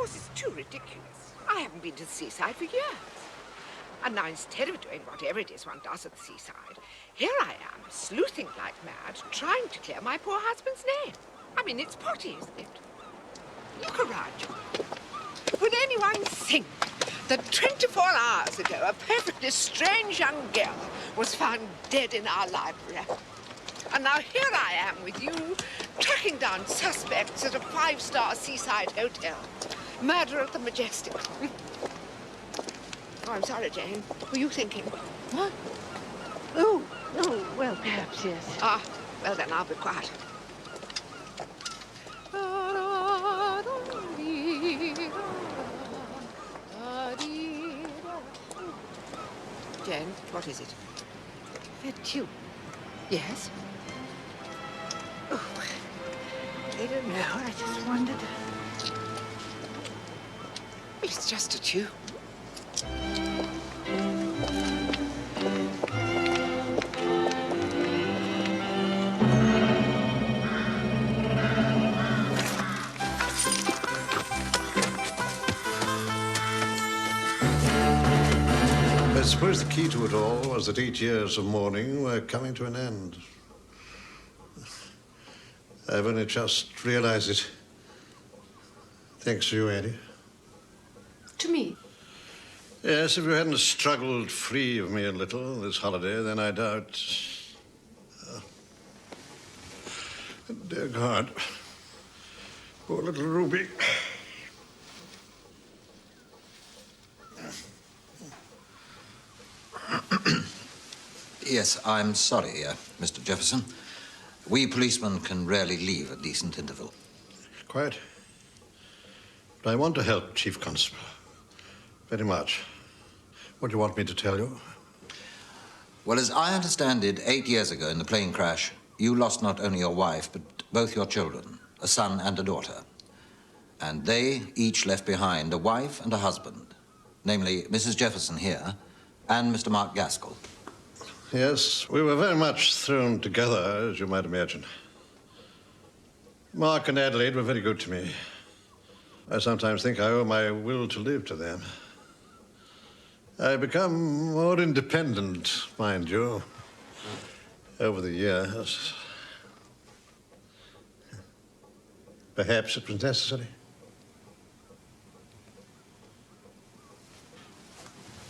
course, it's too ridiculous. I haven't been to the seaside for years. And now, instead of doing whatever it is one does at the seaside, here I am, sleuthing like mad, trying to clear my poor husband's name. I mean, it's potty, isn't it? Look around you. Would anyone think that 24 hours ago a perfectly strange young girl was found dead in our library? And now here I am with you, tracking down suspects at a 5-star seaside hotel. Murder at the Majestic. Oh, I'm sorry, Jane. Were you thinking? What? Oh, well, perhaps, yes. Ah, well then, I'll be quiet. Jane, what is it? That you. Yes? Oh, I don't know. I just wondered. It's just a tube. I suppose the key to it all was that 8 years of mourning were coming to an end. I've only just realized it. Thanks to you, Annie. To me? Yes, if you hadn't struggled free of me a little this holiday, then I doubt... dear God. Poor little Ruby. Yes, I'm sorry, Mr. Jefferson. We policemen can rarely leave a decent interval. Quite. But I want to help, Chief Constable. Very much. What do you want me to tell you? Well, as I understand it, 8 years ago in the plane crash, you lost not only your wife, but both your children, a son and a daughter. And they each left behind a wife and a husband, namely Mrs. Jefferson here and Mr. Mark Gaskell. Yes, we were very much thrown together, as you might imagine. Mark and Adelaide were very good to me. I sometimes think I owe my will to live to them. I've become more independent, mind you, over the years. Perhaps it was necessary.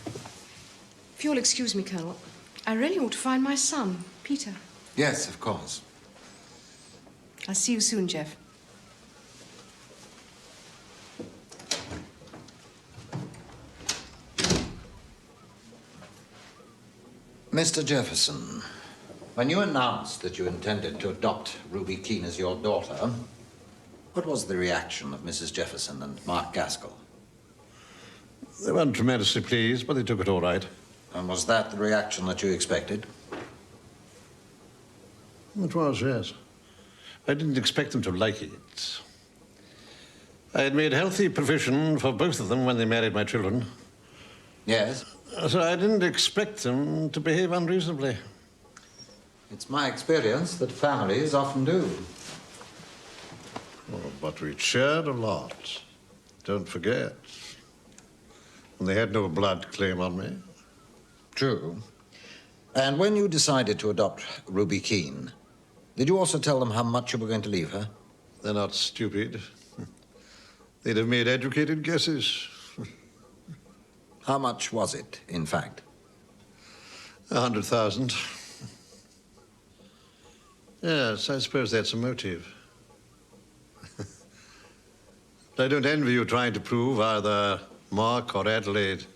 If you'll excuse me, Colonel, I really ought to find my son, Peter. Yes, of course. I'll see you soon, Jeff. Mr. Jefferson, when you announced that you intended to adopt Ruby Keene as your daughter, what was the reaction of Mrs. Jefferson and Mark Gaskell? They weren't tremendously pleased, but they took it all right. And was that the reaction that you expected? It was, yes. I didn't expect them to like it. I had made healthy provision for both of them when they married my children. Yes? So I didn't expect them to behave unreasonably. It's my experience that families often do. Oh, but we shared a lot. Don't forget. And they had no blood claim on me. True. And when you decided to adopt Ruby Keene, did you also tell them how much you were going to leave her? They're not stupid. They'd have made educated guesses. How much was it, in fact? 100,000. Yes, I suppose that's a motive. I don't envy you trying to prove either Mark or Adelaide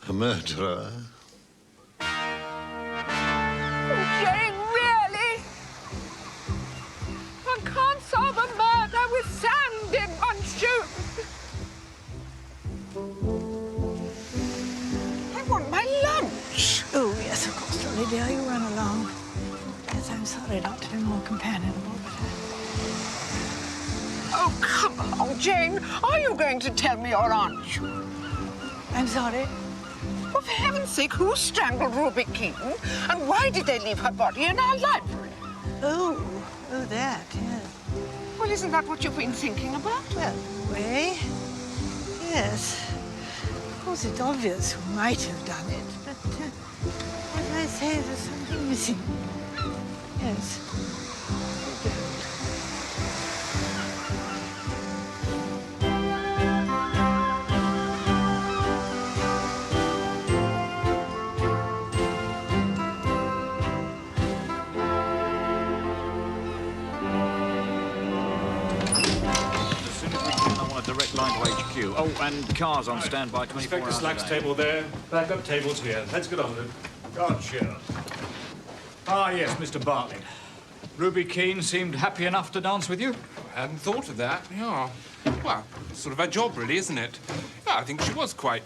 a murderer. Jane, really? One can't solve a murder with sand in one's shoes. I want my lunch. Oh, yes, of course, Dolly dear. You run along. Yes, I'm sorry not to be more companionable, but Oh, come along, Jane. Are you going to tell me or aren't you? I'm sorry. Well, for heaven's sake, who strangled Ruby Keene? And why did they leave her body in our library? Oh, that, yes. Well, isn't that what you've been thinking about? Well, way. Yes. Of course, it's obvious who might have done it, but as I say, there's something missing. Yes. Direct line to HQ. Oh, and cars on standby 24 hours a Slack's day. table there. Backup tables here. Let's get on with it. Gotcha. Ah, yes, Mr. Bartlett. Ruby Keene seemed happy enough to dance with you? I hadn't thought of that, yeah. Well, sort of her job, really, isn't it? Yeah, I think she was quite,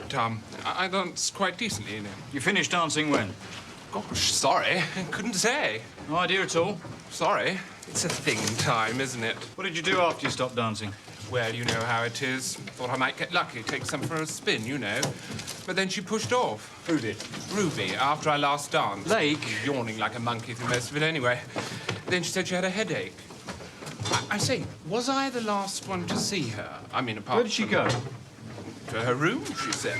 I danced quite decently, you know. You finished dancing when? Gosh, sorry. Couldn't say. No idea at all. Sorry. It's a thing time, isn't it? What did you do after you stopped dancing? Well, you know how it is. Thought I might get lucky, take some for a spin, you know. But then she pushed off. Who did? Ruby, after I last danced. Lake? Yawning like a monkey through most of it anyway. Then she said she had a headache. I say, was I the last one to see her? I mean, apart Where did she go? To her room, she said.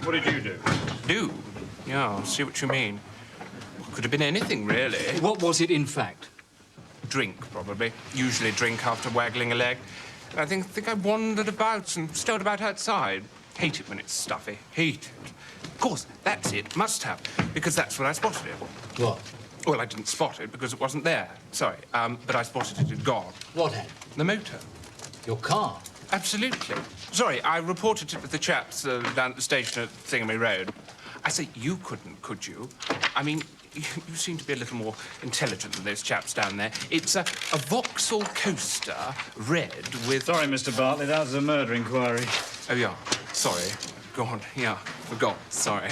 What did you do? Do? Yeah, I see what you mean. Could have been anything, really. What was it, in fact? Drink, probably. Usually drink after waggling a leg. I think I wandered about and stowed about outside. Hate it when it's stuffy. Hate it. Of course, that's it. Must have. Because that's when I spotted it. What? Well, I didn't spot it because it wasn't there. Sorry. But I spotted it had gone. What had? The motor. Your car? Absolutely. Sorry, I reported it with the chaps down at the station at Thingamy Road. I say, you couldn't, could you? I mean, you seem to be a little more intelligent than those chaps down there. It's a Vauxhall coaster, red with... Sorry, Mr. Bartlett, that was a murder inquiry. Oh, yeah. Sorry. Go on. Yeah, forgot. Sorry.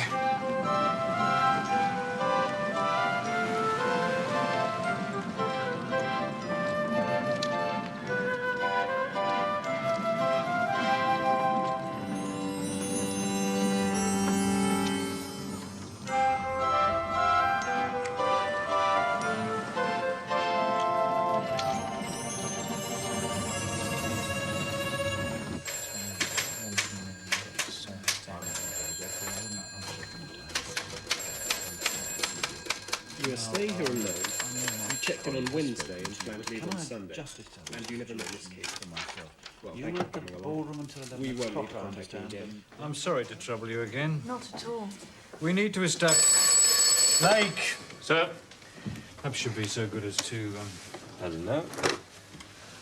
You are staying here alone. You checked in on Wednesday and planned to leave on Sunday. And you never met Miss Keene. Well, thank you for coming along. We won't need to contact you again. I'm sorry to trouble you again. Not at all. We need to establish... Lake! Sir? Perhaps you'd be so good as to... Hello.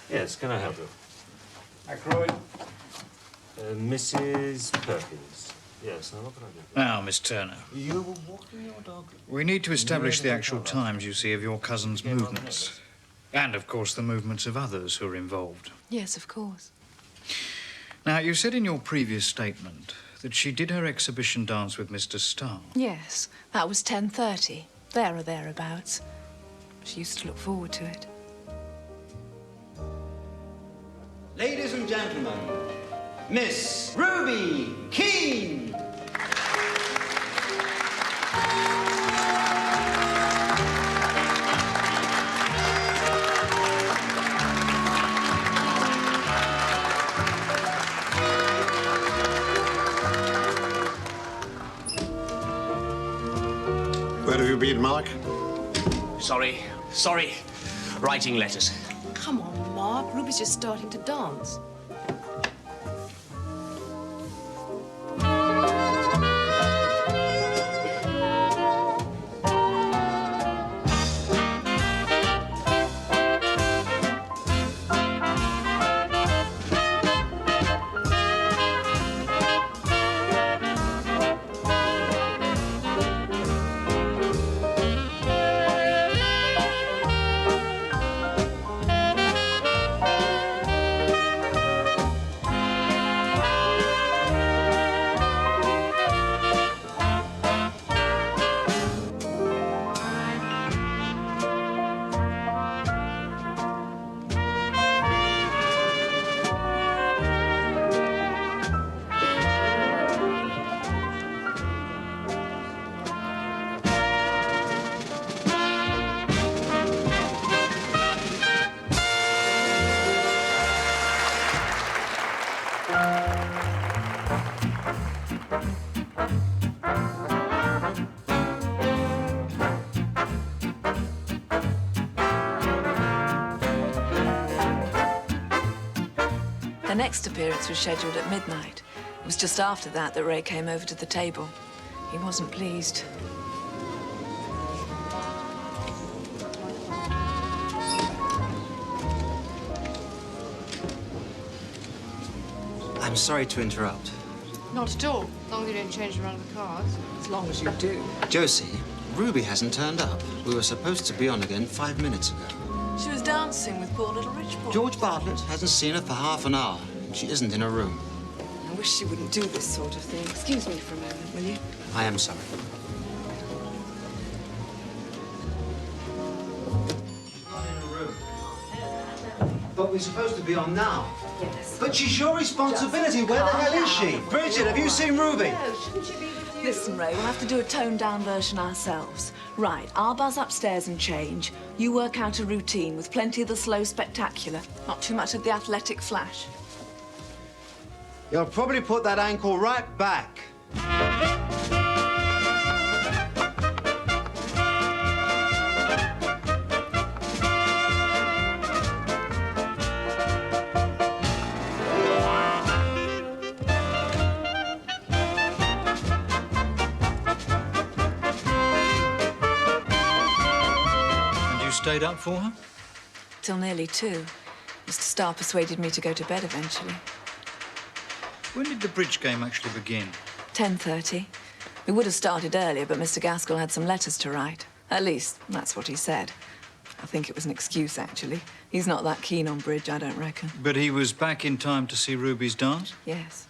Yes, can I help you? Ackroyd? Mrs. Perkins. Yes, now what can I do? Now, Miss Turner. You were walking your dog? We need to establish the actual times, you see, of your cousin's movements. And, of course, the movements of others who are involved. Yes, of course. Now, you said in your previous statement that she did her exhibition dance with Mr. Starr. Yes, that was 10:30, there or thereabouts. She used to look forward to it. Ladies and gentlemen, Miss Ruby Keene! Where have you been, Mark? Sorry. Writing letters. Come on, Mark. Ruby's just starting to dance. Her next appearance was scheduled at midnight. It was just after that that Ray came over to the table. He wasn't pleased. I'm sorry to interrupt. Not at all, as long as you don't change around the cards. As long as you do. Josie, Ruby hasn't turned up. We were supposed to be on again 5 minutes ago. She was dancing with poor little Richport. George Bartlett hasn't seen her for half an hour. She isn't in her room. I wish she wouldn't do this sort of thing. Excuse me for a moment, will you? I am sorry. But we're supposed to be on now. Yes. But she's your responsibility. Where the hell is she? Bridget, have you seen Ruby? No, shouldn't she be with you? Listen, Ray, we'll have to do a toned-down version ourselves. Right, I'll buzz upstairs and change. You work out a routine with plenty of the slow spectacular. Not too much of the athletic flash. You'll probably put that ankle right back. Stayed up for her? Till nearly 2. Mr. Starr persuaded me to go to bed eventually. When did the bridge game actually begin? 10:30. We would have started earlier, but Mr. Gaskell had some letters to write. At least, that's what he said. I think it was an excuse, actually. He's not that keen on bridge, I don't reckon. But he was back in time to see Ruby's dance? Yes.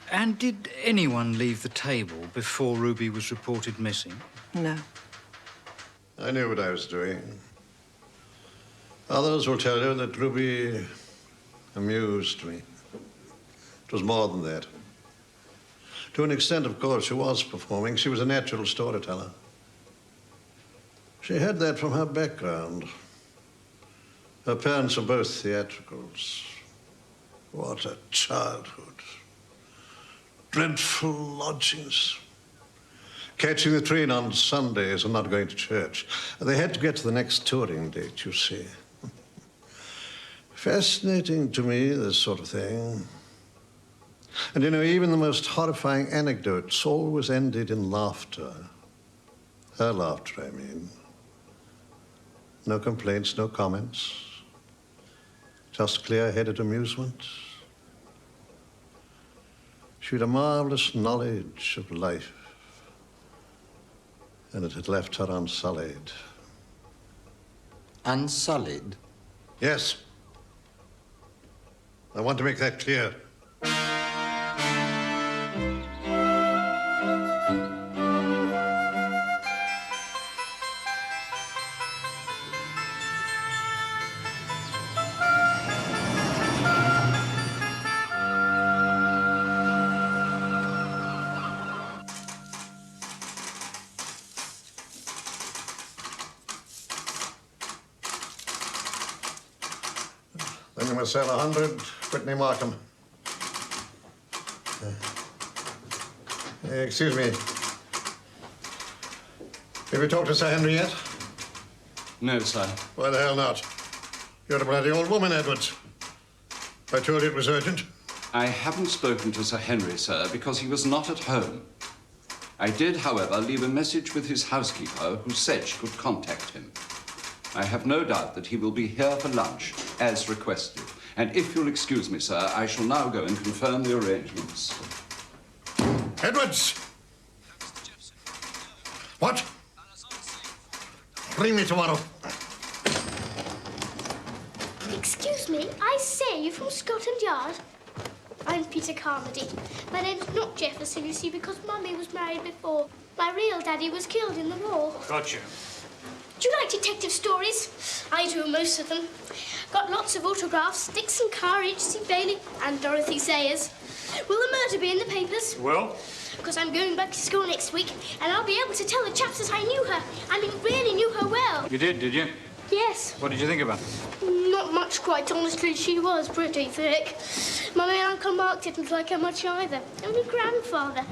And did anyone leave the table before Ruby was reported missing? No. I knew what I was doing. Others will tell you that Ruby amused me. It was more than that. To an extent, of course, she was performing. She was a natural storyteller. She had that from her background. Her parents were both theatricals. What a childhood. Dreadful lodgings. Catching the train on Sundays and not going to church. They had to get to the next touring date, you see. Fascinating to me, this sort of thing. And, you know, even the most horrifying anecdotes always ended in laughter. Her laughter, I mean. No complaints, no comments. Just clear-headed amusement. She had a marvelous knowledge of life. And it had left her unsullied. Unsullied? Yes. I want to make that clear. Then you must sell 100 Whitney Markham. Excuse me. Have you talked to Sir Henry yet? No, sir. Why the hell not? You're a bloody old woman, Edwards. I told you it was urgent. I haven't spoken to Sir Henry, sir, because he was not at home. I did, however, leave a message with his housekeeper who said she could contact him. I have no doubt that he will be here for lunch, as requested. And if you'll excuse me, sir, I shall now go and confirm the arrangements. Edwards! What? Bring me tomorrow. Excuse me, I say, you from Scotland Yard? I'm Peter Carmody. My name's not Jefferson, you see, because Mummy was married before. My real daddy was killed in the war. Gotcha. Do you like detective stories? I do, most of them. Got lots of autographs, Dixon Carr, H.C. Bailey, and Dorothy Sayers. Will the murder be in the papers? Well? Because I'm going back to school next week, and I'll be able to tell the chaps that I knew her. I mean, really knew her well. You did you? Yes. What did you think of her? Not much, quite honestly. She was pretty thick. Mummy and Uncle Mark didn't like her much either. Only Grandfather.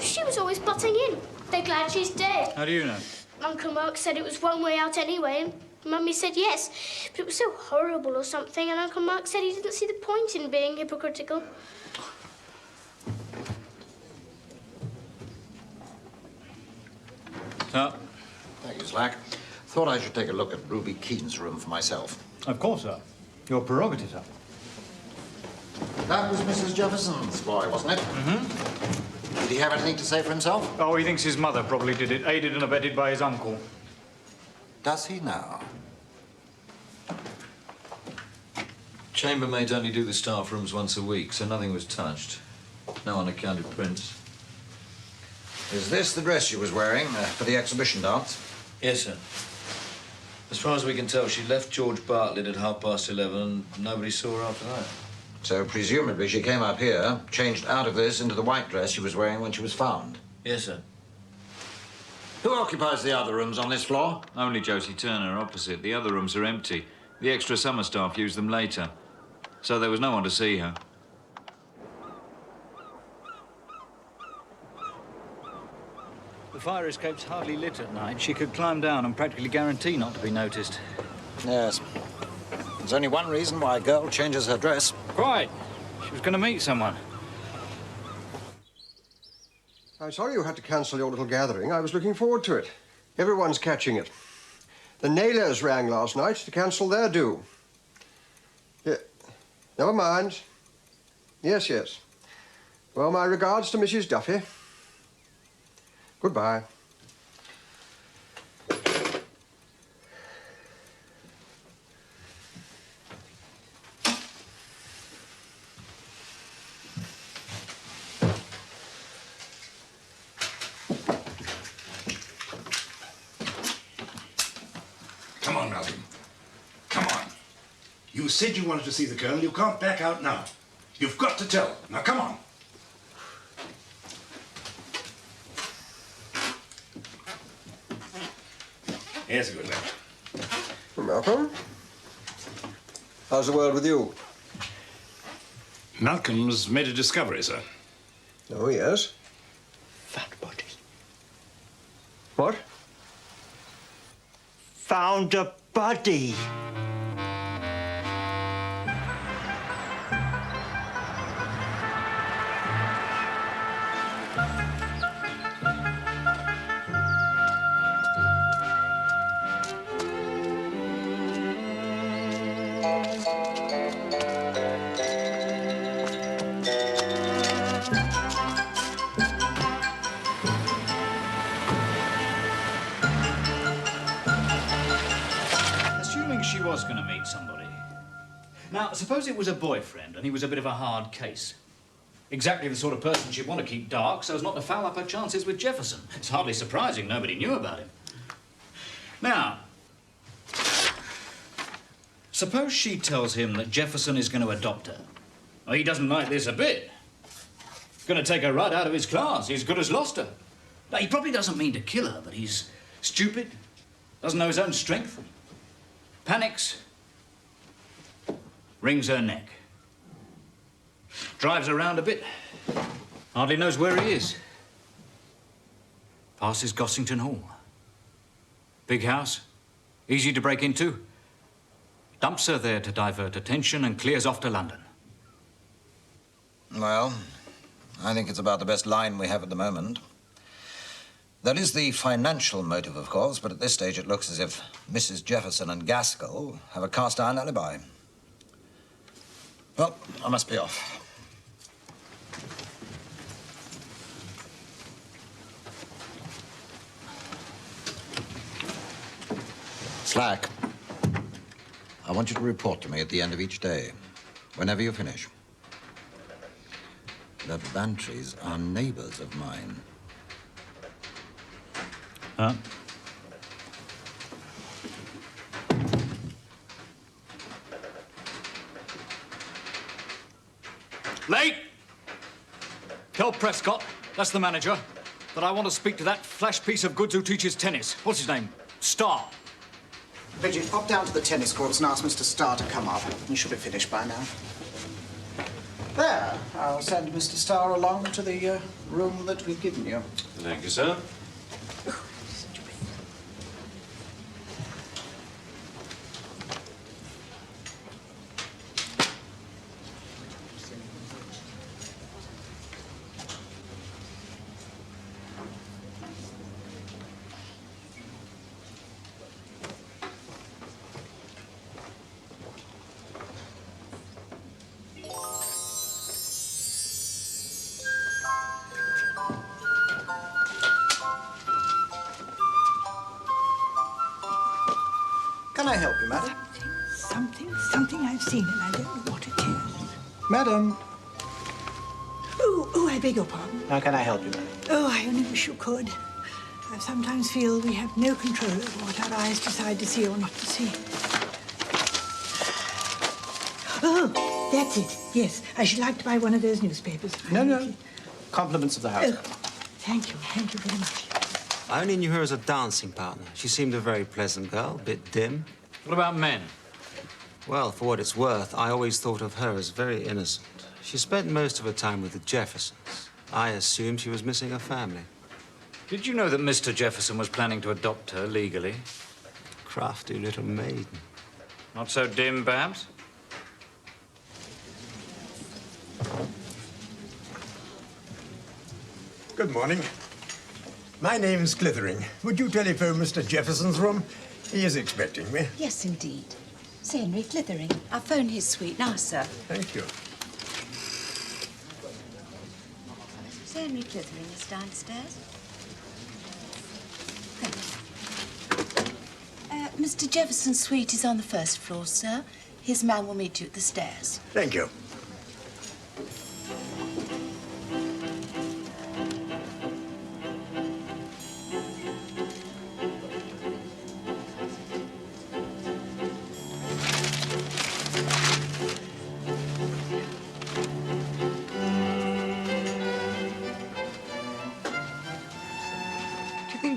She was always butting in. They're glad she's dead. How do you know? Uncle Mark said it was one way out anyway, and Mummy said yes, but it was so horrible or something, and Uncle Mark said he didn't see the point in being hypocritical. Sir. Thank you, Slack. Thought I should take a look at Ruby Keane's room for myself. Of course, sir. Your prerogative, sir. That was Mrs. Jefferson's boy, wasn't it? Mm-hmm. Did he have anything to say for himself? Oh, he thinks his mother probably did it, aided and abetted by his uncle. Does he now? Chambermaids only do the staff rooms once a week, so nothing was touched. No unaccounted prints. Is this the dress she was wearing for the exhibition dance? Yes, sir. As far as we can tell, she left George Bartlett at 11:30 and nobody saw her after that. So presumably she came up here, changed out of this into the white dress she was wearing when she was found. Yes, sir. Who occupies the other rooms on this floor? Only Josie Turner opposite. The other rooms are empty. The extra summer staff used them later. So there was no one to see her. The fire escape's hardly lit at night. She could climb down and practically guarantee not to be noticed. Yes. There's only one reason why a girl changes her dress. Quite. She was going to meet someone. I'm sorry you had to cancel your little gathering. I was looking forward to it. Everyone's catching it. The Naylors rang last night to cancel their due. Yeah. Never mind. Yes, yes. Well, my regards to Mrs. Duffy. Goodbye. Come on, Malcolm. Come on. You said you wanted to see the girl. You can't back out now. You've got to tell. Now, come on. Here's a good lad. Malcolm? How's the world with you? Malcolm's made a discovery, sir. Oh, yes? Fat body. What? Found a body. Assuming she was going to meet somebody. Now, suppose it was a boyfriend and he was a bit of a hard case. Exactly the sort of person she'd want to keep dark so as not to foul up her chances with Jefferson. It's hardly surprising nobody knew about him. Now, suppose she tells him that Jefferson is going to adopt her. Well, he doesn't like this a bit. Going to take her right out of his class. He's good as lost her. Now, he probably doesn't mean to kill her, but he's stupid, doesn't know his own strength, panics, wrings her neck, drives around a bit, hardly knows where he is. Passes Gossington Hall. Big house, easy to break into. Dumps her there to divert attention and clears off to London. Well, I think it's about the best line we have at the moment. There is the financial motive, of course, but at this stage it looks as if Mrs. Jefferson and Gaskell have a cast-iron alibi. Well, I must be off. Slack, I want you to report to me at the end of each day, whenever you finish. The Bantrys are neighbors of mine. Huh? Late! Tell Prescott, that's the manager, that I want to speak to that flash piece of goods who teaches tennis. What's his name? Starr. Bridget, pop down to the tennis courts and ask Mr. Starr to come up. He should be finished by now. There. I'll send Mr. Starr along to the room that we've given you. Thank you, sir. seen and I don't know what it is. Madam. Oh, I beg your pardon. How can I help you, madam? Oh, I only wish you could. I sometimes feel we have no control over what our eyes decide to see or not to see. Oh, that's it. Yes, I should like to buy one of those newspapers. No. Compliments of the house. Thank you very much. I only knew her as a dancing partner. She seemed a very pleasant girl, a bit dim. What about men? Well, for what it's worth, I always thought of her as very innocent. She spent most of her time with the Jeffersons. I assumed she was missing a family. Did you know that Mr. Jefferson was planning to adopt her legally? Crafty little maiden. Not so dim, perhaps? Good morning. My name's Clithering. Would you telephone Mr. Jefferson's room? He is expecting me. Yes, indeed. Sir Henry Clithering. I'll phone his suite now, sir. Thank you. Sir Henry Clithering is downstairs. Thank you. Mr. Jefferson's suite is on the first floor, sir. His man will meet you at the stairs. Thank you.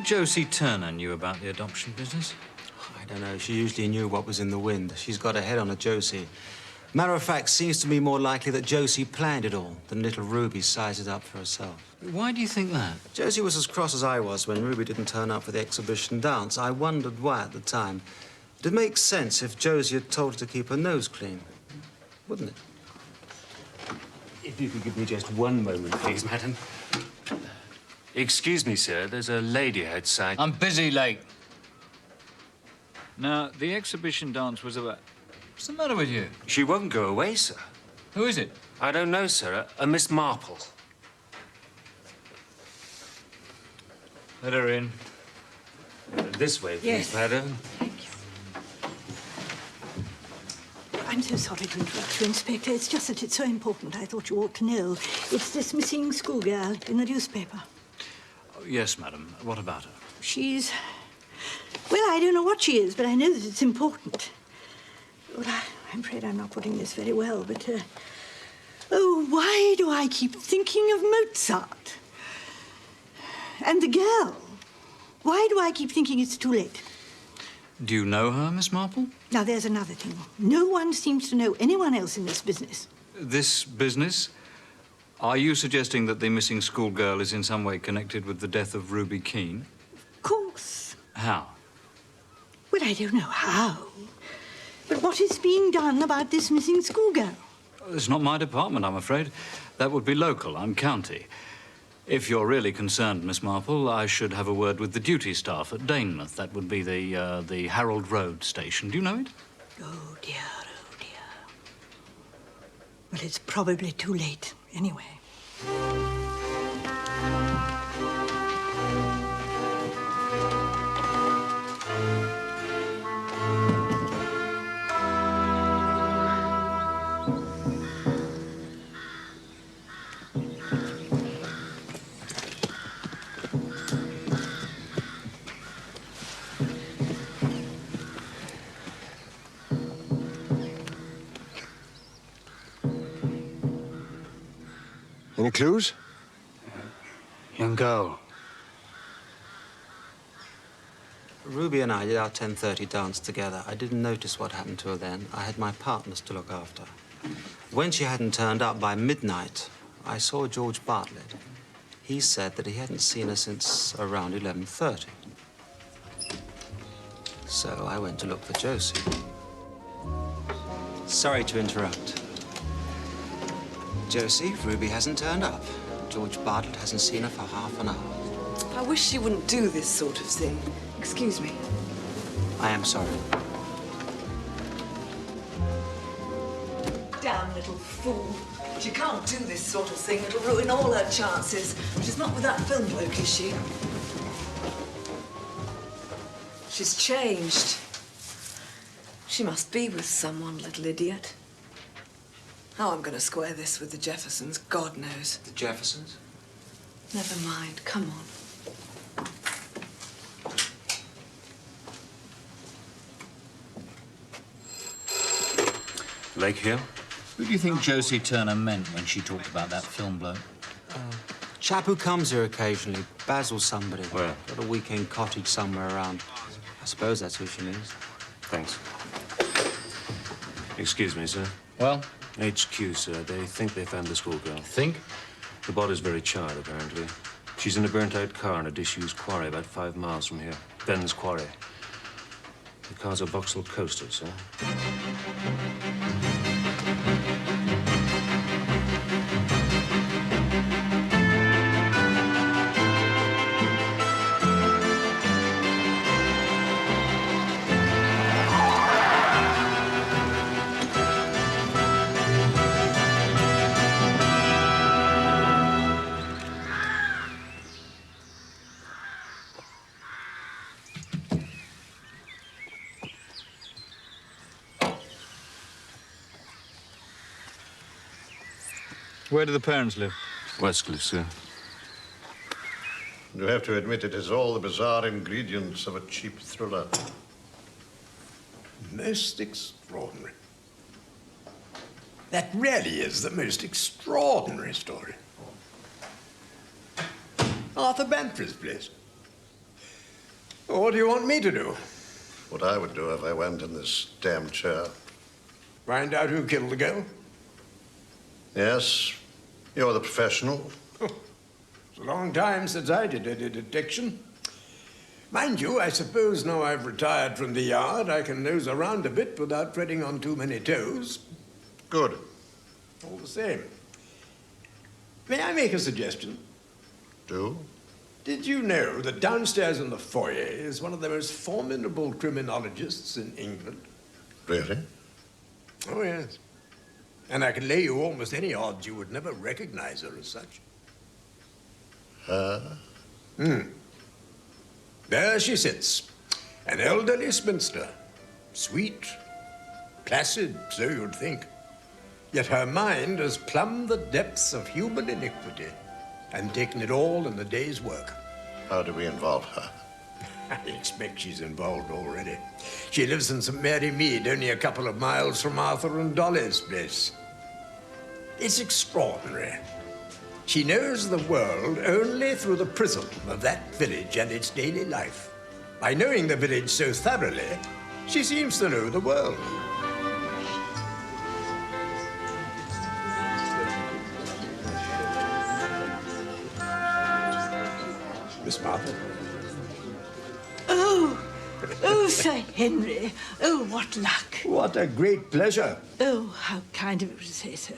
Josie Turner knew about the adoption business? I don't know. She usually knew what was in the wind. She's got her head on a Josie. Matter of fact, seems to me more likely that Josie planned it all than little Ruby sized it up for herself. Why do you think that? Josie was as cross as I was when Ruby didn't turn up for the exhibition dance. I wondered why at the time. It'd make sense if Josie had told her to keep her nose clean, wouldn't it? If you could give me just one moment, please, madam. Excuse me, sir. There's a lady outside. I'm busy, Lake. Now, the exhibition dance was about... What's the matter with you? She won't go away, sir. Who is it? I don't know, sir. A Miss Marple. Let her in. This way, please, Yes. madam. I'm so sorry to interrupt you, Inspector. It's just that it's so important. I thought you ought to know. It's this missing schoolgirl in the newspaper. Yes, madam. What about her? She's... Well, I don't know what she is, but I know that it's important. Well, I'm afraid I'm not putting this very well, but... Oh, why do I keep thinking of Mozart? And the girl. Why do I keep thinking it's too late? Do you know her, Miss Marple? Now, there's another thing. No one seems to know anyone else in this business. This business? Are you suggesting that the missing schoolgirl is in some way connected with the death of Ruby Keene? Of course. How? Well, I don't know how. But what is being done about this missing schoolgirl? It's not my department, I'm afraid. That would be local. I'm county. If you're really concerned, Miss Marple, I should have a word with the duty staff at Danemouth. That would be the Harold Road station. Do you know it? Oh, dear, oh, dear. Well, it's probably too late, anyway. Any clues? Young girl. Ruby and I did our 10:30 dance together. I didn't notice what happened to her then. I had my partners to look after. When she hadn't turned up by midnight, I saw George Bartlett. He said that he hadn't seen her since around 11:30. So I went to look for Josie. Sorry to interrupt. Josie, Ruby hasn't turned up. George Bartlett hasn't seen her for half an hour. I wish she wouldn't do this sort of thing. Excuse me. I am sorry. Damn little fool. She can't do this sort of thing. It'll ruin all her chances. She's not with that film bloke, is she? She's changed. She must be with someone, little idiot. How I'm going to square this with the Jeffersons, God knows. The Jeffersons? Never mind. Come on. Lake here? Who do you think Josie Turner meant when she talked about that film bloke? Chap who comes here occasionally. Basil somebody. Where? Got a weekend cottage somewhere around. I suppose that's who she means. Thanks. Excuse me, sir. Well? HQ, sir. They think they found the schoolgirl. Think? The body's very charred, apparently. She's in a burnt-out car in a disused quarry about 5 miles from here. Ben's Quarry. The car's a Vauxhall Coaster, sir. Where do the parents live? Westcliff, sir. You have to admit it has all the bizarre ingredients of a cheap thriller. Most extraordinary. That really is the most extraordinary story. Arthur Bantry's place. What do you want me to do? What I would do if I went in this damn chair. Find out who killed the girl? Yes, you're the professional. It's a long time since I did any detection. Mind you, I suppose now I've retired from the yard, I can nose around a bit without treading on too many toes. Good. All the same. May I make a suggestion? Do? Did you know that downstairs in the foyer is one of the most formidable criminologists in England? Really? Oh, yes. And I can lay you almost any odds you would never recognize her as such. There she sits, an elderly spinster. Sweet, placid, so you'd think. Yet her mind has plumbed the depths of human iniquity and taken it all in the day's work. How do we involve her? I expect she's involved already. She lives in St. Mary Mead, only a couple of miles from Arthur and Dolly's place. It's extraordinary. She knows the world only through the prism of that village and its daily life. By knowing the village so thoroughly, she seems to know the world. Miss Marple. Oh, Sir Henry. Oh, what luck. What a great pleasure. Oh, how kind of you to say so.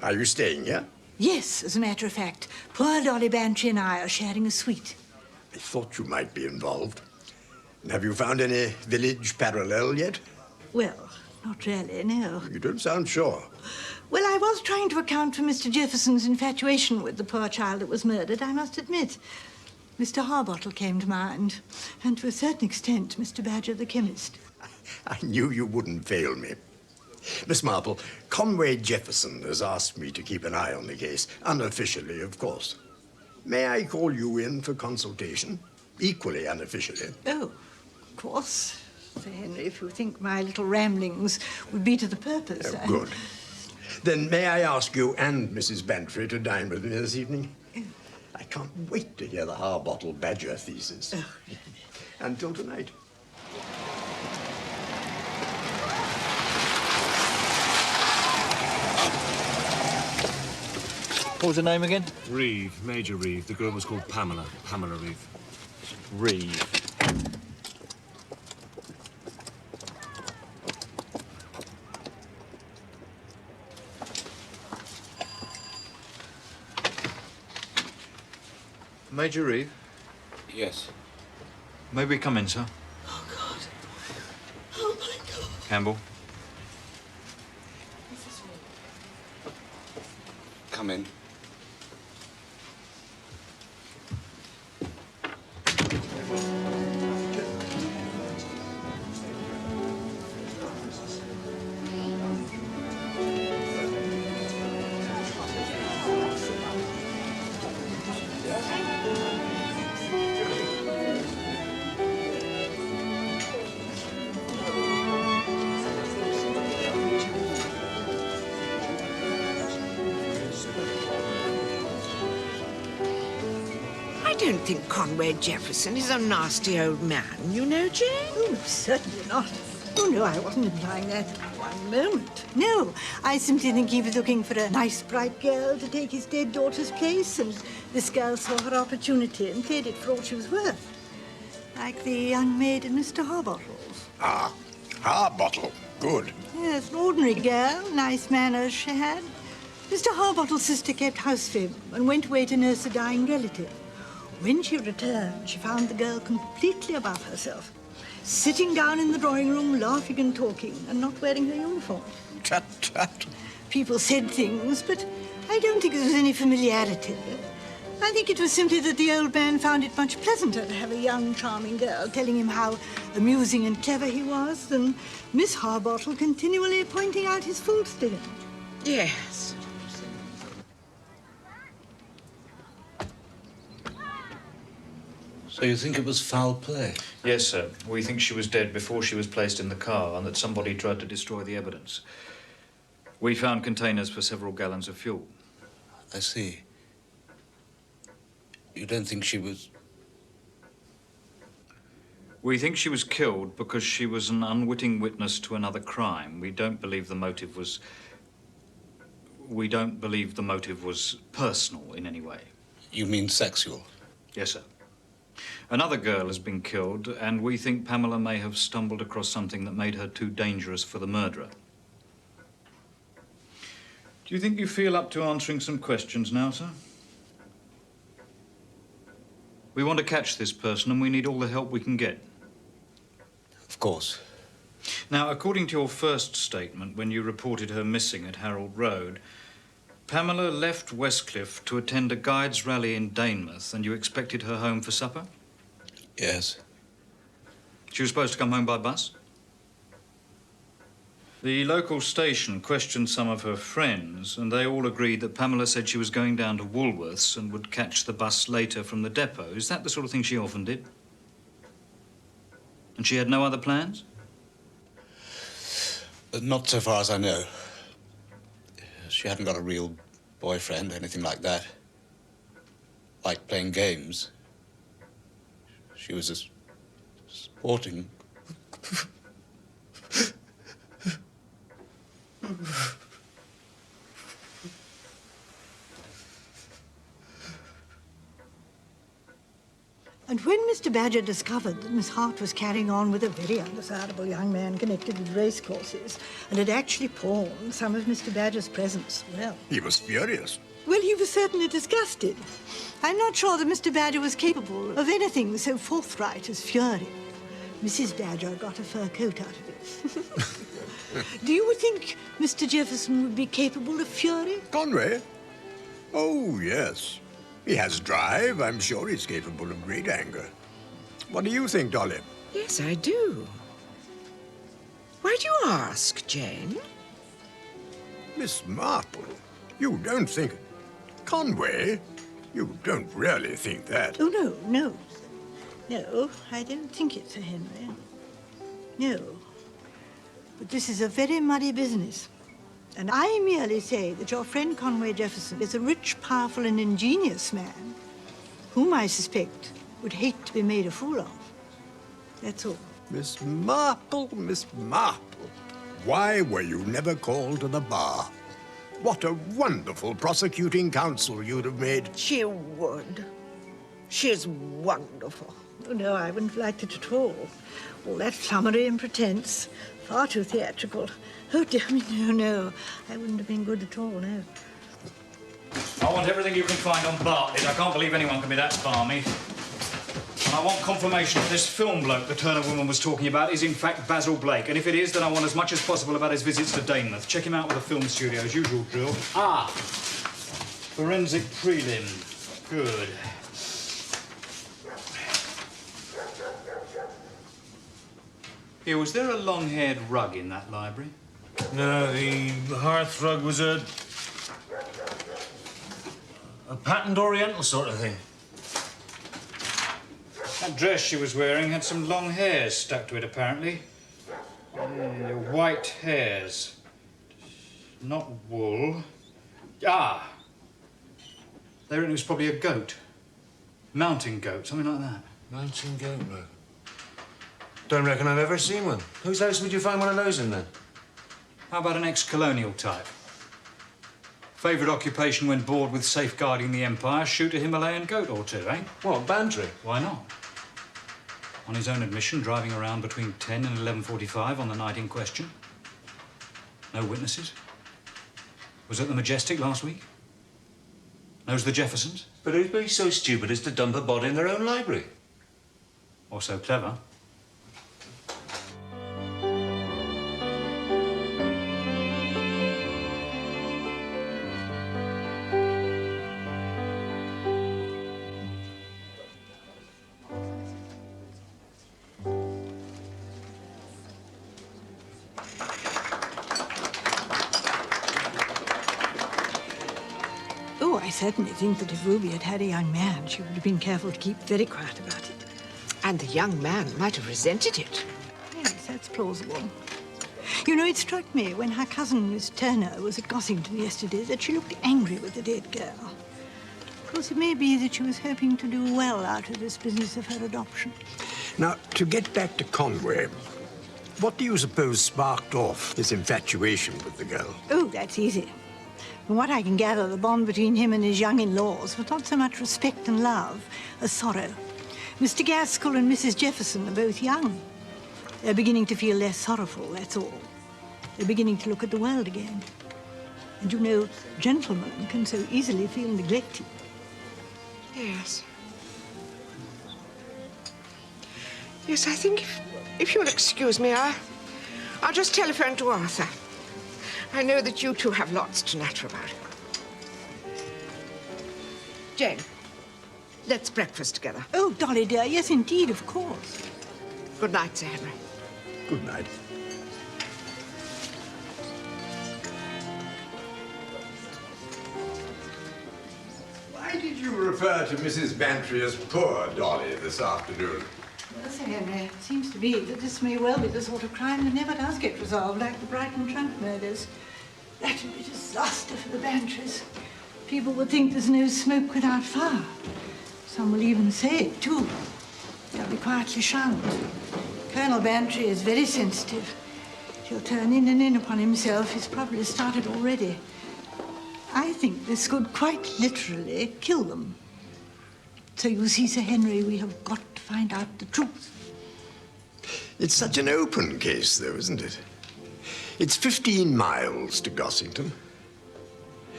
Are you staying here? Yes, as a matter of fact. Poor Dolly Bantry and I are sharing a suite. I thought you might be involved. Have you found any village parallel yet? Well, not really, no. You don't sound sure. Well, I was trying to account for Mr. Jefferson's infatuation with the poor child that was murdered, I must admit. Mr. Harbottle came to mind, and to a certain extent, Mr. Badger the chemist. I knew you wouldn't fail me. Miss Marple, Conway Jefferson has asked me to keep an eye on the case, unofficially, of course. May I call you in for consultation? Equally unofficially. Oh, of course. Sir Henry, if you think my little ramblings would be to the purpose. Oh, good. Then may I ask you and Mrs. Bantry to dine with me this evening? I can't wait to hear the Harbottle Badger thesis. Until tonight. What was her name again? Reeve, Major Reeve. The girl was called Pamela. Pamela Reeve. Reeve. Major Reeve? Yes. May we come in, sir? Oh, God. Oh, my God. Campbell? Come in. don't think Conway Jefferson is a nasty old man, you know, Jane. Oh, certainly not. Oh, no, I wasn't implying that one moment. No, I simply think he was looking for a nice, bright girl to take his dead daughter's place, and this girl saw her opportunity and played it for all she was worth. Like the young maid in Mr. Harbottle's. Ah, Harbottle. Good. Yes, an ordinary girl, nice manners she had. Mr. Harbottle's sister kept house for him and went away to nurse a dying relative. When she returned, she found the girl completely above herself, sitting down in the drawing room, laughing and talking, and not wearing her uniform. Tut, tut. People said things, but I don't think there was any familiarity. I think it was simply that the old man found it much pleasanter to have a young, charming girl telling him how amusing and clever he was than Miss Harbottle continually pointing out his faults to him. Yes. So you think it was foul play? Yes, sir. We think she was dead before she was placed in the car and that somebody tried to destroy the evidence. We found containers for several gallons of fuel. I see. You don't think she was... We think she was killed because she was an unwitting witness to another crime. We don't believe the motive was personal in any way. You mean sexual? Yes, sir. Another girl has been killed, and we think Pamela may have stumbled across something that made her too dangerous for the murderer. Do you think you feel up to answering some questions now, sir? We want to catch this person, and we need all the help we can get. Of course. Now, according to your first statement, when you reported her missing at Harold Road, Pamela left Westcliff to attend a guides rally in Danemouth, and you expected her home for supper? Yes. She was supposed to come home by bus? The local station questioned some of her friends, and they all agreed that Pamela said she was going down to Woolworths and would catch the bus later from the depot. Is that the sort of thing she often did? And she had no other plans? Not so far as I know. She hadn't got a real boyfriend, anything like that. Like playing games. She was a sporting... And when Mr. Badger discovered that Miss Hart was carrying on with a very undesirable young man connected with racecourses and had actually pawned some of Mr. Badger's presents, well... He was furious. Well, he was certainly disgusted. I'm not sure that Mr. Badger was capable of anything so forthright as fury. Mrs. Badger got a fur coat out of it. Do you think Mr. Jefferson would be capable of fury? Conway? Oh, yes. He has drive. I'm sure he's capable of great anger. What do you think, Dolly? Yes, I do. Why do you ask, Jane? Miss Marple, you don't think... Conway, you don't really think that. Oh, no, no. No, I don't think it, Sir Henry. No. But this is a very muddy business. And I merely say that your friend Conway Jefferson is a rich, powerful, and ingenious man whom I suspect would hate to be made a fool of. That's all. Miss Marple, Miss Marple, why were you never called to the bar? What a wonderful prosecuting counsel you'd have made. She would. She's wonderful. Oh, no, I wouldn't have liked it at all. All that flummery and pretense. Far too theatrical. Oh, dear me, no, no. I wouldn't have been good at all, no. I want everything you can find on Bartlett. I can't believe anyone can be that balmy. And I want confirmation that this film bloke the Turner woman was talking about is in fact Basil Blake. And if it is, then I want as much as possible about his visits to Danemouth. Check him out with the film studio, as usual drill. Ah! Forensic prelim. Good. Here, was there a long-haired rug in that library? No, the hearth rug was a patterned Oriental sort of thing. That dress she was wearing had some long hairs stuck to it, apparently. Yeah, white hairs. Not wool. Ah! There it was, probably a goat. Mountain goat, something like that. Mountain goat, no. Don't reckon I've ever seen one. Whose house would you find one of those in, then? How about an ex-colonial type? Favourite occupation when bored with safeguarding the empire, shoot a Himalayan goat or two, eh? What, Bantry? Why not? On his own admission, driving around between 10 and 11:45 on the night in question. No witnesses. Was at the Majestic last week. Knows the Jeffersons. But who'd be so stupid as to dump a body in their own library? Or so clever. Oh, I certainly think that if Ruby had had a young man, she would have been careful to keep very quiet about it. And the young man might have resented it. Yes, that's plausible. You know, it struck me when her cousin, Miss Turner, was at Gossington yesterday that she looked angry with the dead girl. Of course, it may be that she was hoping to do well out of this business of her adoption. Now, to get back to Conway, what do you suppose sparked off this infatuation with the girl? Oh, that's easy. From what I can gather, the bond between him and his young in-laws was not so much respect and love as sorrow. Mr. Gaskell and Mrs. Jefferson are both young. They're beginning to feel less sorrowful, that's all. They're beginning to look at the world again. And you know, gentlemen can so easily feel neglected. Yes. Yes, I think if you'll excuse me, I'll just telephone to Arthur. I know that you two have lots to natter about. Jane, let's breakfast together. Oh, Dolly dear, yes, indeed, of course. Good night, Sir Henry. Good night. Why did you refer to Mrs. Bantry as poor Dolly this afternoon? Well, Sir Henry, it seems to me that this may well be the sort of crime that never does get resolved, like the Brighton trunk murders. That would be disaster for the Bantrys. People would think there's no smoke without fire. Some will even say it, too. They'll be quietly shunned. Colonel Bantry is very sensitive. He'll turn in and in upon himself. He's probably started already. I think this could quite literally kill them. So you see, Sir Henry, we have got to find out the truth. It's such an open case, though, isn't it? It's 15 miles to Gossington.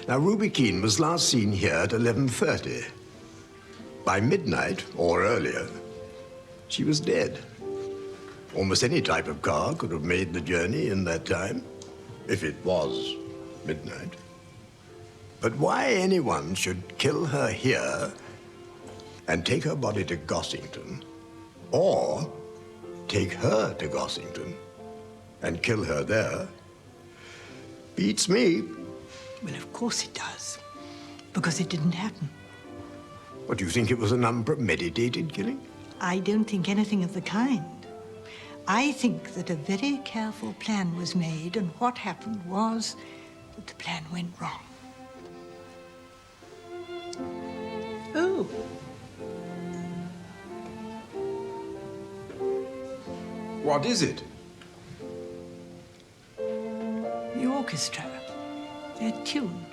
Now, Ruby Keene was last seen here at 11:30. By midnight, or earlier, she was dead. Almost any type of car could have made the journey in that time, if it was midnight. But why anyone should kill her here and take her body to Gossington, or take her to Gossington and kill her there, beats me. Well, of course it does, because it didn't happen. What, do you think it was an unpremeditated killing? I don't think anything of the kind. I think that a very careful plan was made, and what happened was that the plan went wrong. Oh. What is it? The orchestra. That tune.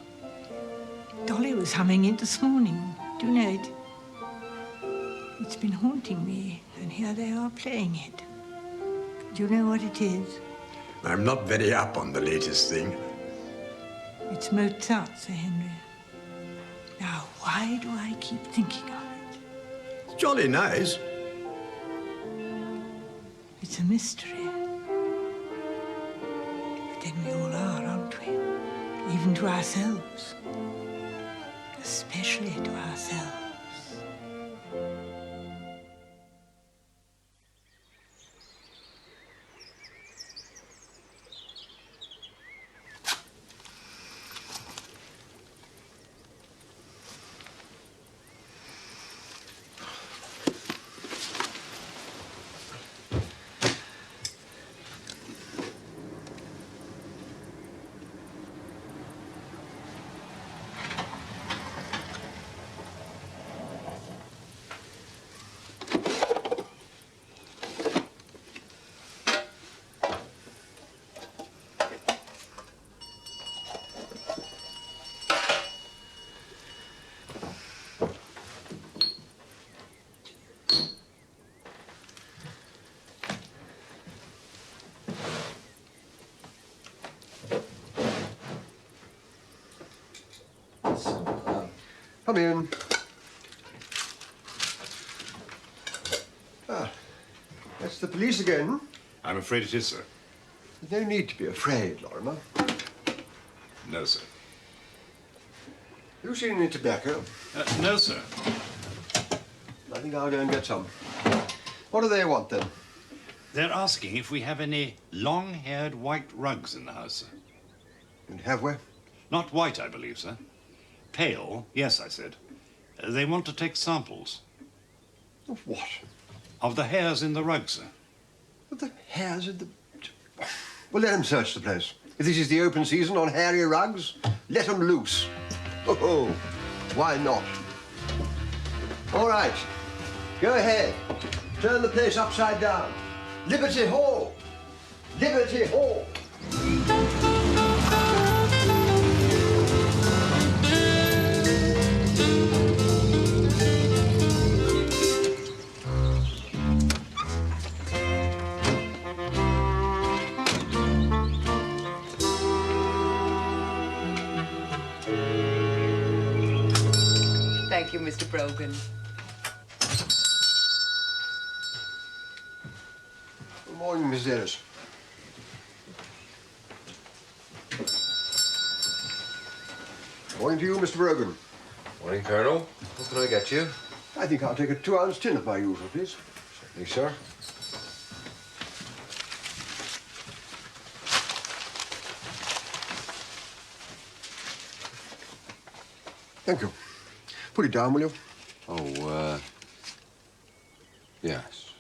Dolly was humming it this morning. Do you know it? It's been haunting me, and here they are playing it. Do you know what it is? I'm not very up on the latest thing. It's Mozart, Sir Henry. Now, why do I keep thinking of it? It's jolly nice. It's a mystery. But then we all are, aren't we? Even to ourselves. Especially to ourselves. Come in. Ah, that's the police again. I'm afraid it is, sir. There's no need to be afraid, Lorimer. No, sir. You seen any tobacco? No, sir. I think I'll go and get some. What do they want, then? They're asking if we have any long-haired white rugs in the house, sir. And have we? Not white, I believe, sir. Pale, yes, I said. They want to take samples. Of what? Of the hairs in the rugs, sir. Of the hairs in the... Well, let them search the place. If this is the open season on hairy rugs, let them loose. Oh, why not? All right, go ahead. Turn the place upside down. Liberty Hall! Liberty Hall! Thank you, Mr. Brogan. Good morning, Miss Ellis. Morning to you, Mr. Brogan. Morning, Colonel. What can I get you? I think I'll take a 2-ounce tin of my usual, please. Certainly, sir. Thank you. Put it down, will you? Oh, yes.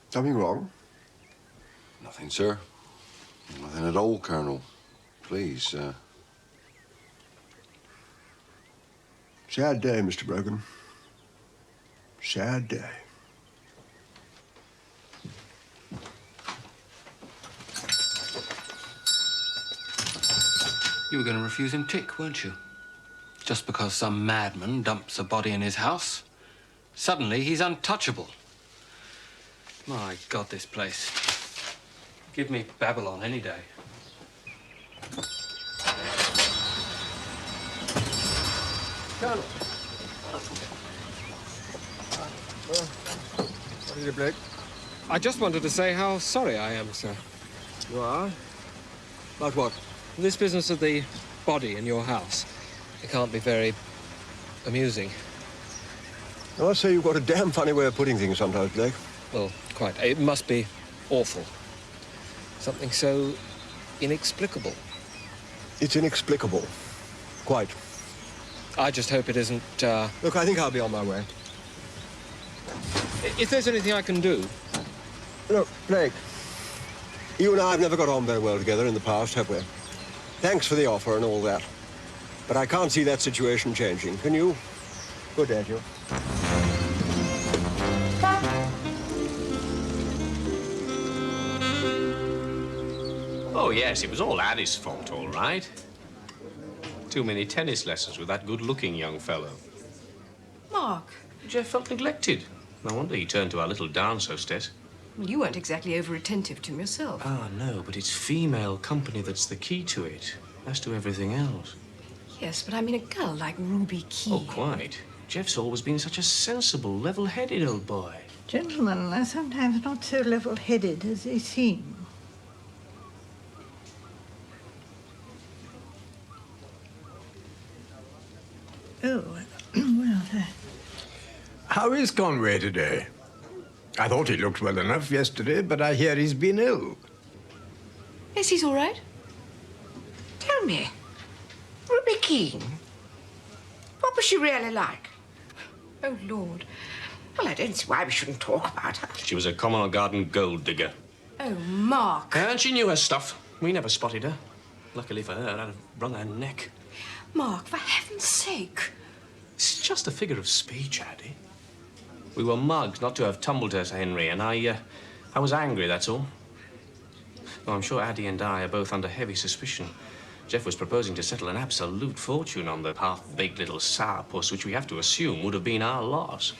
Something wrong? Nothing, sir. Nothing at all, Colonel. Please, Sad day, Mr. Brogan. Sad day. You were going to refuse him tick, weren't you? Just because some madman dumps a body in his house, suddenly he's untouchable. My God, this place. Give me Babylon any day. Colonel. What is it, Blake? I just wanted to say how sorry I am, sir. You are? About what? This business of the body in your house. It can't be very amusing. I must say you've got a damn funny way of putting things sometimes, Blake. Well, quite. It must be awful. Something so inexplicable. It's inexplicable. Quite. I just hope it isn't, Look, I think I'll be on my way. If there's anything I can do... Look, Blake, you and I have never got on very well together in the past, have we? Thanks for the offer and all that. But I can't see that situation changing. Can you? Good day to you. Oh, yes, it was all Addie's fault, all right. Too many tennis lessons with that good-looking young fellow. Mark. Jeff felt neglected. No wonder he turned to our little dance hostess. Well, you weren't exactly over-attentive to him yourself. Ah, no, but it's female company that's the key to it, as to everything else. Yes, but I mean a girl like Ruby Key. Oh, quite. Jeff's always been such a sensible, level-headed old boy. Gentlemen are sometimes not so level-headed as they seem. Oh, well, How is Conway today? I thought he looked well enough yesterday, but I hear he's been ill. Yes, he's all right. Tell me, Ruby Keene, what was she really like? Oh, Lord. Well, I don't see why we shouldn't talk about her. She was a common garden gold digger. Oh, Mark. And she knew her stuff. We never spotted her. Luckily for her, I'd have wrung her neck. Mark, for heaven's sake. It's just a figure of speech, Addie. We were mugs not to have tumbled her, Sir Henry, and I was angry, that's all. Well, I'm sure Addie and I are both under heavy suspicion. Jeff was proposing to settle an absolute fortune on the half-baked little sourpuss, which we have to assume would have been our loss.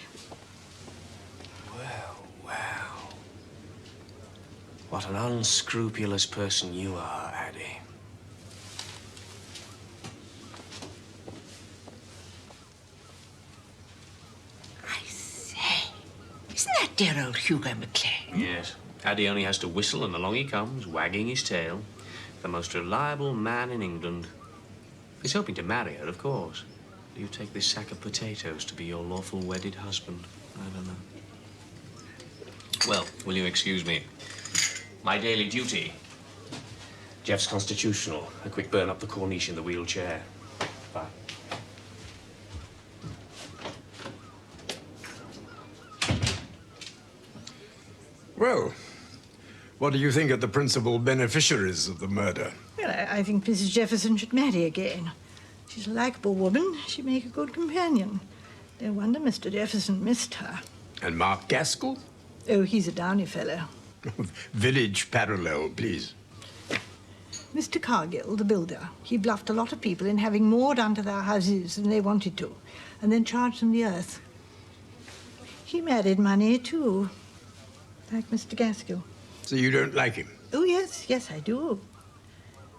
Well. What an unscrupulous person you are, Addie. dear old Hugo McLean. Yes. Addy only has to whistle and along he comes, wagging his tail. The most reliable man in England. He's hoping to marry her, of course. Do you take this sack of potatoes to be your lawful wedded husband? I don't know. Well, will you excuse me? My daily duty. Jeff's constitutional. A quick burn up the corniche in the wheelchair. Bye. Well, what do you think of the principal beneficiaries of the murder? Well, I think Mrs. Jefferson should marry again. She's a likable woman. She'd make a good companion. No wonder Mr. Jefferson missed her. And Mark Gaskell? Oh, he's a downy fellow. Village parallel, please. Mr. Cargill, the builder, he bluffed a lot of people in having more done to their houses than they wanted to, and then charged them the earth. He married money, too, like Mr. Gaskell. So you don't like him? Oh, yes, yes, I do.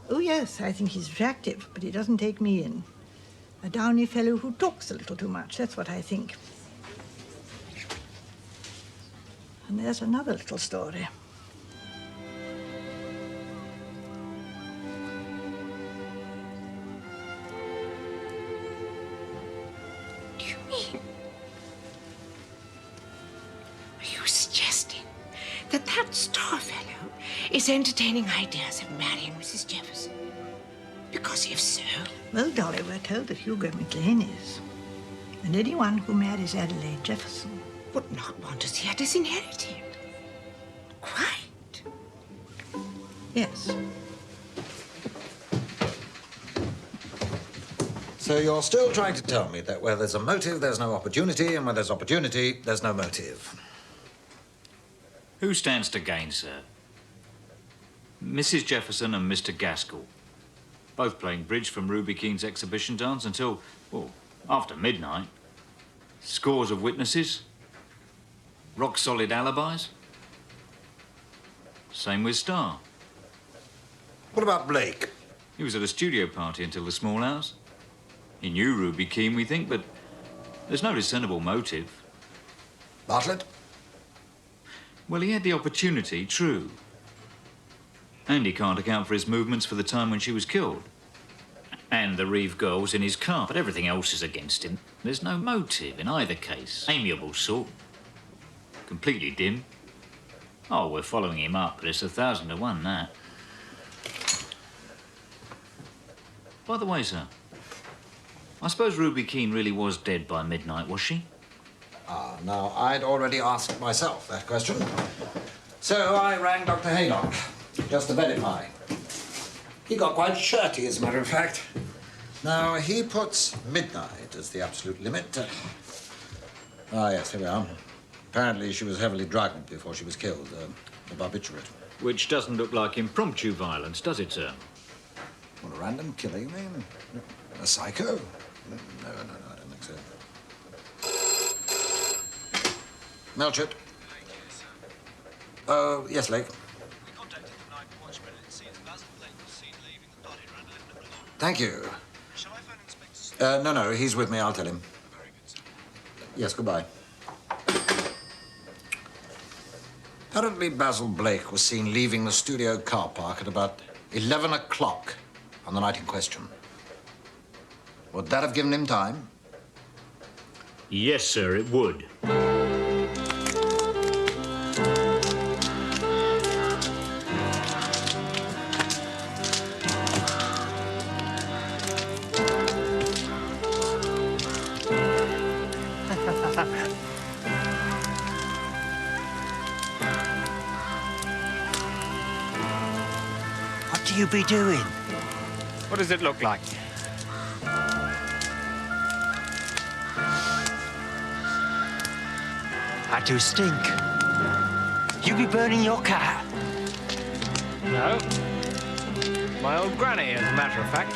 Oh, yes, I think he's attractive, but he doesn't take me in. A downy fellow who talks a little too much, that's what I think. And there's another little story. Do you mean? Are you suggesting that that star fellow is entertaining ideas of marrying Mrs. Jefferson? Because if so... Well, Dolly, we're told that Hugo McLean is. And anyone who marries Adelaide Jefferson would not want to see her disinherited. Quite. Yes. So you're still trying to tell me that where there's a motive, there's no opportunity, and where there's opportunity, there's no motive. Who stands to gain, sir? Mrs. Jefferson and Mr. Gaskell. Both playing bridge from Ruby Keane's exhibition dance until, well, after midnight. Scores of witnesses. Rock-solid alibis. Same with Starr. What about Blake? He was at a studio party until the small hours. He knew Ruby Keane, we think, but there's no discernible motive. Bartlett? Well, he had the opportunity, true. And he can't account for his movements for the time when she was killed. And the Reeve girl was in his car, but everything else is against him. There's no motive in either case. Amiable sort. Completely dim. Oh, we're following him up, but it's 1,000 to 1, that. By the way, sir, I suppose Ruby Keane really was dead by midnight, was she? Ah, now, I'd already asked myself that question. So I rang Dr. Haydock, just to verify. He got quite shirty, as a matter of fact. Now, he puts midnight as the absolute limit. Ah, yes, here we are. Apparently, she was heavily drugged before she was killed. A barbiturate. Which doesn't look like impromptu violence, does it, sir? What, a random killer, you mean? A psycho? No, I don't think so. Melchett? Oh, yes, Lake. Thank you. No, he's with me. I'll tell him. Yes, goodbye. Apparently, Basil Blake was seen leaving the studio car park at about 11 o'clock on the night in question. Would that have given him time? Yes, sir, it would. What do you be doing? What does it look like? I do stink. You be burning your car. No. My old granny, as a matter of fact.